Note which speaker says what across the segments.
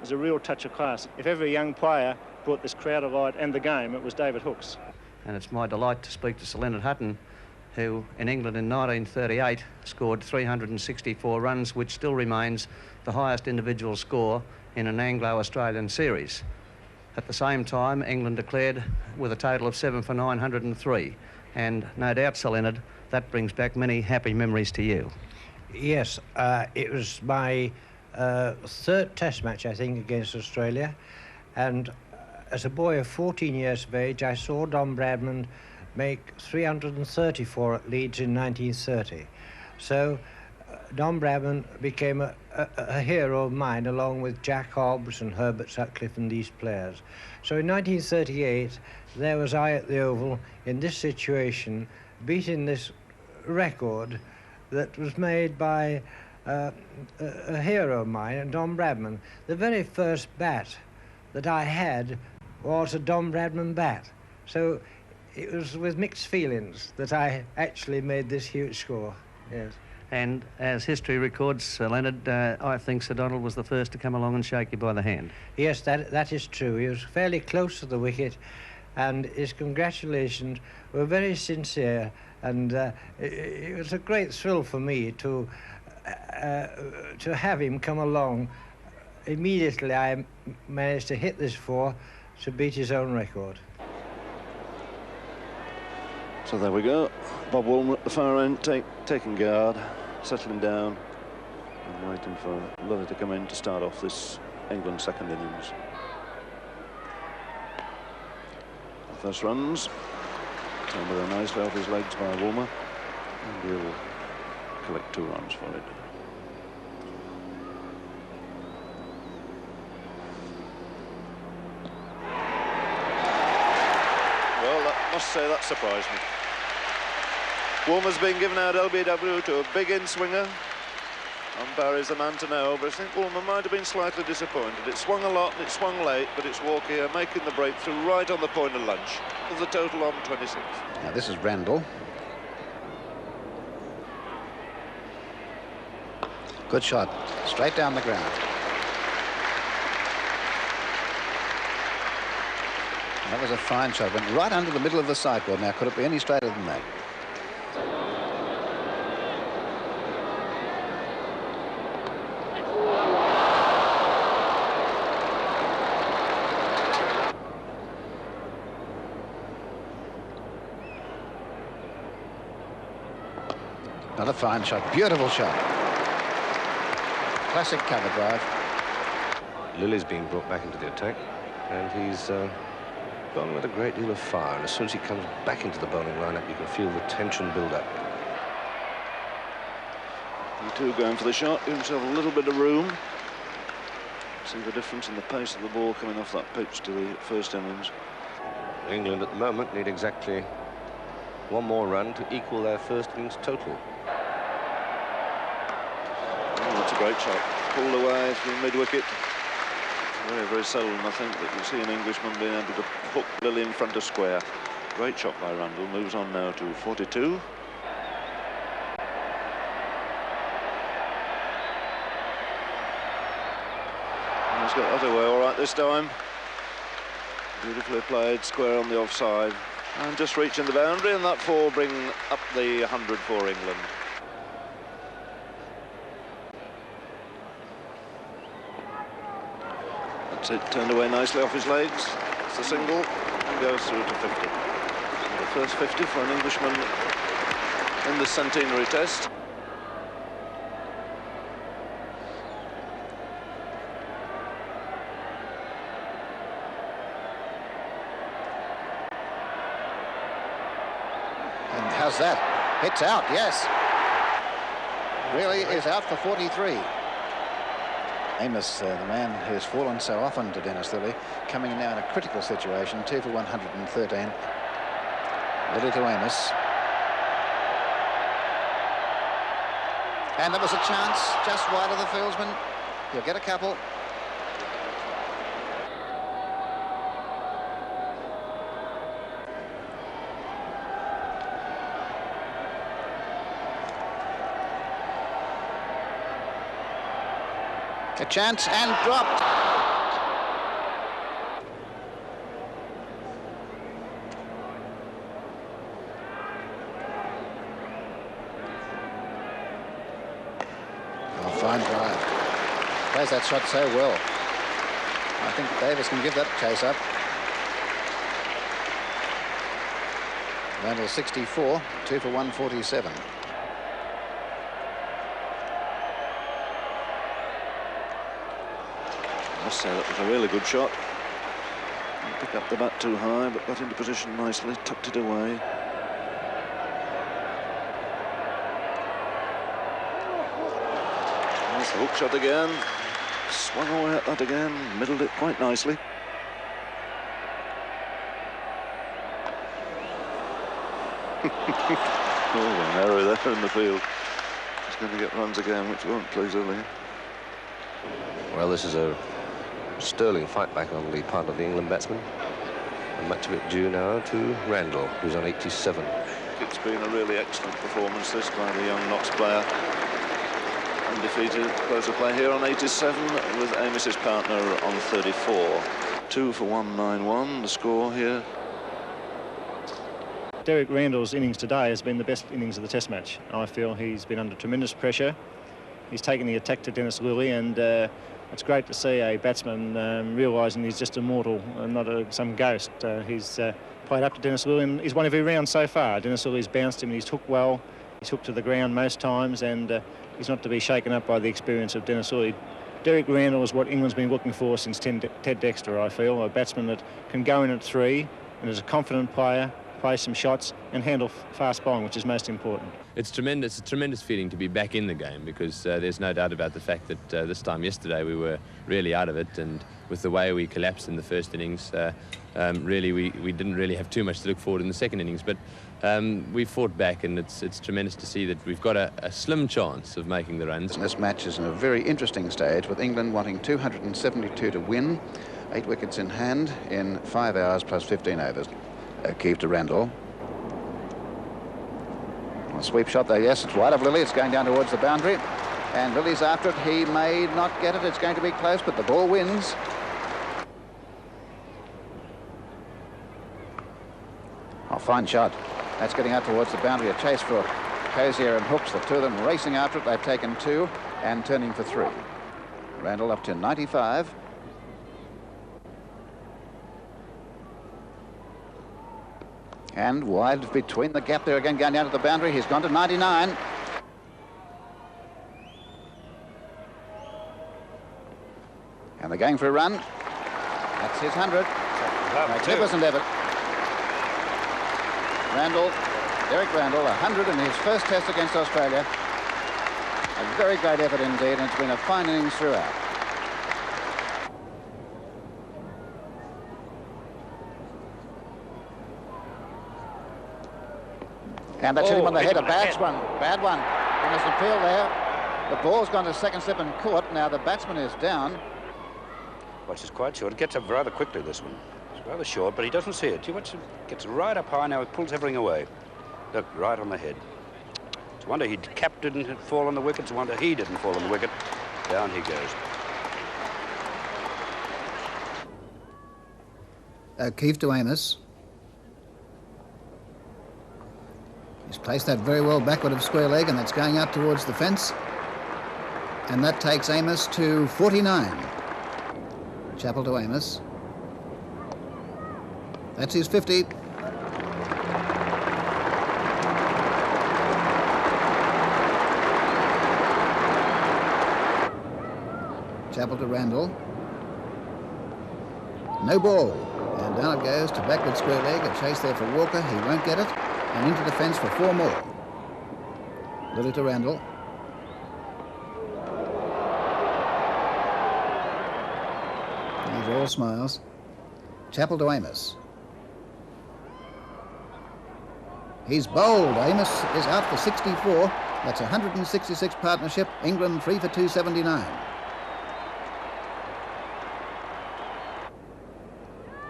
Speaker 1: was a real touch of class. If ever a young player brought this crowd alive and the game, it was David Hooks.
Speaker 2: And it's my delight to speak to Sir Leonard Hutton, who in England in 1938 scored 364 runs, which still remains the highest individual score in an Anglo-Australian series. At the same time, England declared with a total of 7 for 903. And no doubt, Sir Leonard, that brings back many happy memories to you.
Speaker 3: Yes, it was my third test match, I think, against Australia. And as a boy of 14 years of age, I saw Don Bradman make 334 at Leeds in 1930. So Don Bradman became a hero of mine, along with Jack Hobbs and Herbert Sutcliffe and these players. So in 1938, there was I at the Oval in this situation, beating this record that was made by a hero of mine, Don Bradman. The very first bat that I had was a Don Bradman bat. So it was with mixed feelings that I actually made this huge score, yes.
Speaker 2: And as history records, Sir Leonard, I think Sir Donald was the first to come along and shake you by the hand.
Speaker 3: Yes, that is true. He was fairly close to the wicket, and his congratulations were very sincere, and it was a great thrill for me to have him come along. Immediately I managed to hit this four to beat his own record.
Speaker 4: So there we go. Bob Woolmer at the far end, taking guard, settling down and waiting for Lily to come in to start off this England second innings. The first runs, turned very nicely off his legs by Woolmer, and he'll collect 2 runs for it. Well, I must say that surprised me. Woolmer's been given out LBW to a big in-swinger. Umpire is the man to know, but I think Woolmer might have been slightly disappointed. It swung a lot and it swung late, but it's Walker here making the breakthrough right on the point of lunch. Of the total on 26.
Speaker 5: Now this is Randall. Good shot, straight down the ground. That was a fine shot, went right under the middle of the sideboard. Now, could it be any straighter than that? Another fine shot, beautiful shot. Classic cover drive.
Speaker 6: Lilly's being brought back into the attack, and he's bowling with a great deal of fire, and as soon as he comes back into the bowling lineup, you can feel the tension build up.
Speaker 4: You two going for the shot, give himself a little bit of room. See the difference in the pace of the ball coming off that pitch to the first innings.
Speaker 6: England at the moment need exactly 1 more run to equal their first innings total.
Speaker 4: Oh, that's a great shot. Pulled away through mid-wicket. Very, very seldom, I think, that you see an Englishman being able to hook Lily in front of square. Great shot by Randall. Moves on now to 42. And he's got that away all right this time. Beautifully played, square on the offside. And just reaching the boundary, and that 4 bring up the 100 for England. It turned away nicely off his legs. It's a single and goes through to 50. So the first 50 for an Englishman in the Centenary Test.
Speaker 5: And how's that? It's out, yes. Really is out for 43. Amos, the man who's fallen so often to Dennis Lilly, coming now in a critical situation, 2 for 113. Lilly to Amos. And there was a chance just wide of the fieldsman. He'll get a couple. A chance and dropped. plays that shot so well. I think Davis can give that chase up. Randall 64, 2 for 147.
Speaker 4: I must say that was a really good shot. Didn't pick up the bat too high, but got into position nicely, tucked it away. There's the hook shot again. Swung away at that again, middled it quite nicely. Oh, an error there in the field. He's going to get runs again, which won't please Lily.
Speaker 6: Well, this is a sterling fight back on the part of the England batsman. And much of it due now to Randall, who's on 87.
Speaker 4: It's been a really excellent performance, this, by the young Knox player. Undefeated close of play here on 87 with Amos's partner on 34. 2 for 191, the score here.
Speaker 1: Derek Randall's innings today has been the best innings of the Test match. I feel he's been under tremendous pressure. He's taken the attack to Dennis Lillee, and it's great to see a batsman realising he's just a mortal and not some ghost. He's played up to Dennis Lillee and he's won every round so far. Dennis Lillee's bounced him and he's hooked well. He's hooked to the ground most times, and he's not to be shaken up by the experience of Dennis Lillee. Derek Randall is what England's been looking for since Ted Dexter, I feel, a batsman that can go in at 3 and is a confident player, play some shots and handle fast bowling, which is most important.
Speaker 7: It's tremendous. It's a tremendous feeling to be back in the game, because there's no doubt about the fact that this time yesterday we were really out of it, and with the way we collapsed in the first innings, really we didn't really have too much to look forward in the second innings. But we fought back, and it's tremendous to see that we've got a slim chance of making the runs.
Speaker 5: This match is in a very interesting stage, with England wanting 272 to win, 8 wickets in hand in 5 hours plus 15 overs. Keeve to Randall. A sweep shot there, yes, it's wide of Lillee. It's going down towards the boundary, and Lillee's after it. He may not get it. It's going to be close, but the ball wins. Oh, fine shot. That's getting out towards the boundary. A chase for Cozier and Hooks. The two of them racing after it. They've taken 2 and turning for 3. Randall up to 95. And wide between the gap there again, going down to the boundary. He's gone to 99. And they're going for a run. That's his 100. Magnificent effort. Randall, Derek Randall, 100 in his first test against Australia. A very great effort indeed, and it's been a fine innings throughout. And that's hit him on the head, a bad one. Bad one. In his appeal there. The ball's gone to second slip and caught. Now the batsman is down.
Speaker 8: Watch, it's quite short. It gets up rather quickly, this one. It's rather short, but he doesn't see it. You watch, it gets right up high now. It pulls everything away. Look, right on the head. It's a wonder he cap didn't fall on the wicket. It's a wonder he didn't fall on the wicket. Down he goes.
Speaker 5: Keeve to Amos. He's placed that very well backward of square leg, and that's going out towards the fence. And that takes Amos to 49. Chappell to Amos. That's his 50. Chappell to Randall. No ball. And down it goes to backward square leg. A chase there for Walker. He won't get it. And into the fence for 4 more. Lillee to Randall. These are all smiles. Chappell to Amos. He's bowled. Amos is out for 64. That's 166 partnership. England 3 for 279.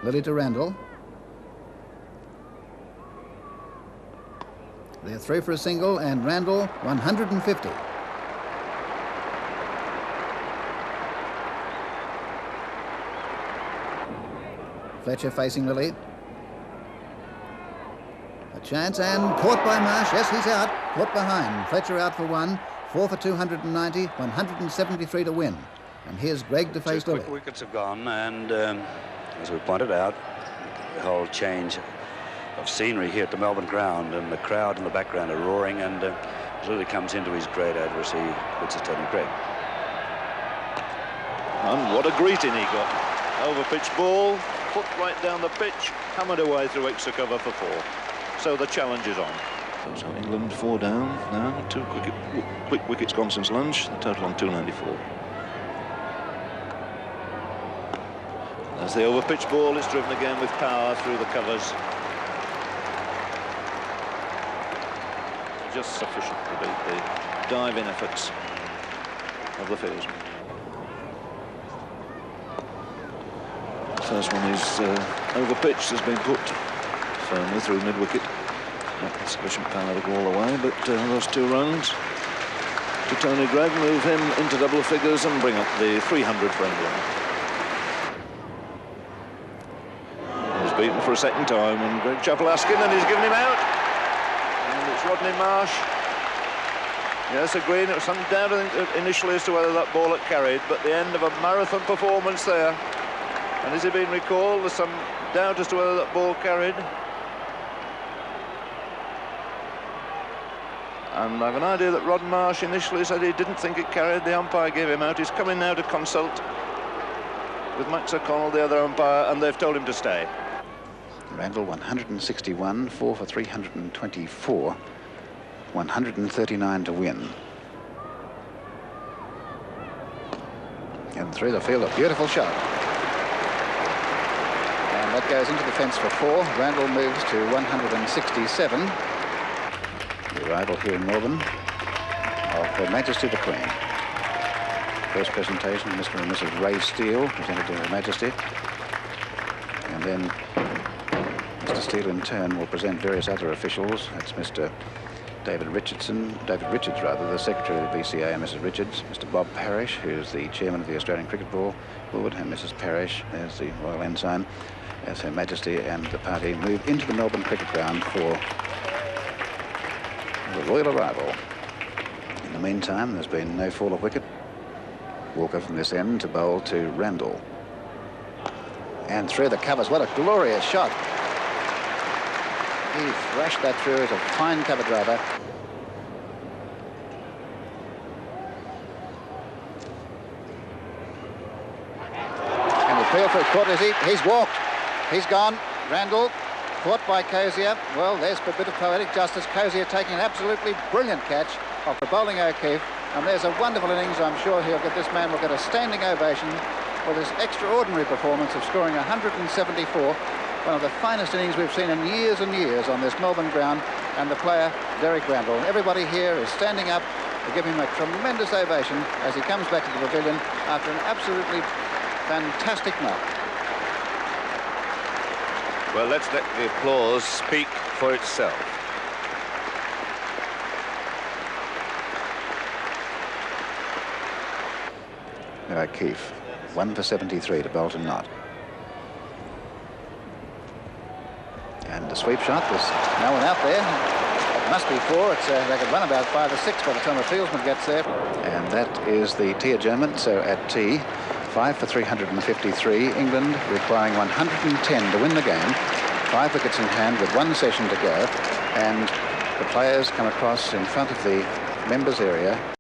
Speaker 5: Lillee to Randall. They're through for a single, and Randall 150. Fletcher facing Lillee. A chance, and caught by Marsh. Yes, he's out. Caught behind. Fletcher out for 1. 4 for 290. 173 to win. And here's Greg to face
Speaker 8: Two
Speaker 5: Lilly.
Speaker 8: quick wickets have gone, and as we pointed out, the whole change of scenery here at the Melbourne ground, and the crowd in the background are roaring, and Lilly comes into his great adversary, which is Tony Greig.
Speaker 4: And what a greeting he got. Over pitch ball, put right down the pitch, hammered away through extra cover for 4. So the challenge is on.
Speaker 6: So England 4 down now. 2 quick wickets gone since lunch. The total on 294.
Speaker 4: As the over pitch ball is driven again with power through the covers. Just sufficient to beat the diving efforts of the fieldsman.
Speaker 6: First one is over pitch, has been put firmly through mid-wicket. Not sufficient power to go all the way, but those 2 runs to Tony Greig move him into double figures and bring up the 300 for England. He's beaten for a second time, and Greg Chappell asking, and he's given him out. And it's Rodney Marsh. Yes, agreeing, it was some doubt I think initially as to whether that ball had carried, but the end of a marathon performance there. And is he being recalled? There's some doubt as to whether that ball carried. And I've an idea that Rod Marsh initially said he didn't think it carried. The umpire gave him out. He's coming now to consult with Max O'Connell, the other umpire, and they've told him to stay.
Speaker 5: Randall 161, 4 for 324, 139 to win. And through the field, a beautiful shot. And that goes into the fence for 4. Randall moves to 167. The arrival here in Melbourne of Her Majesty the Queen. First presentation, Mr. and Mrs. Ray Steele, presented to Her Majesty. And then Mr. Steele in turn will present various other officials. That's Mr. David Richards, the Secretary of the BCA, and Mrs. Richards, Mr. Bob Parrish, who's the Chairman of the Australian Cricket Board, and Mrs. Parrish, there's the Royal Ensign, as Her Majesty and the party move into the Melbourne Cricket Ground for the royal arrival. In the meantime, there's been no fall of wicket. Walker from this end to bowl to Randall. And through the covers, what a glorious shot. He thrashed that through as a fine cover driver. And the field for caught, is he? He's walked. He's gone. Randall caught by Cozier. Well, there's a bit of poetic justice. Cozier taking an absolutely brilliant catch off the bowling O'Keefe. And there's a wonderful innings. I'm sure this man will get a standing ovation for this extraordinary performance of scoring 174. One of the finest innings we've seen in years and years on this Melbourne ground, and the player, Derek Randall. Everybody here is standing up to give him a tremendous ovation as he comes back to the pavilion after an absolutely fantastic knock.
Speaker 6: Well, let's let the applause speak for itself.
Speaker 5: O'Keefe, 1 for 73 to Bolton Knott. And the sweep shot, there's no one out there. It must be 4. They could run about 5 or 6 by the time the fieldsman gets there. And that is the tea adjournment. So at tea, 5 for 353. England requiring 110 to win the game. 5 wickets in hand with 1 session to go. And the players come across in front of the members area.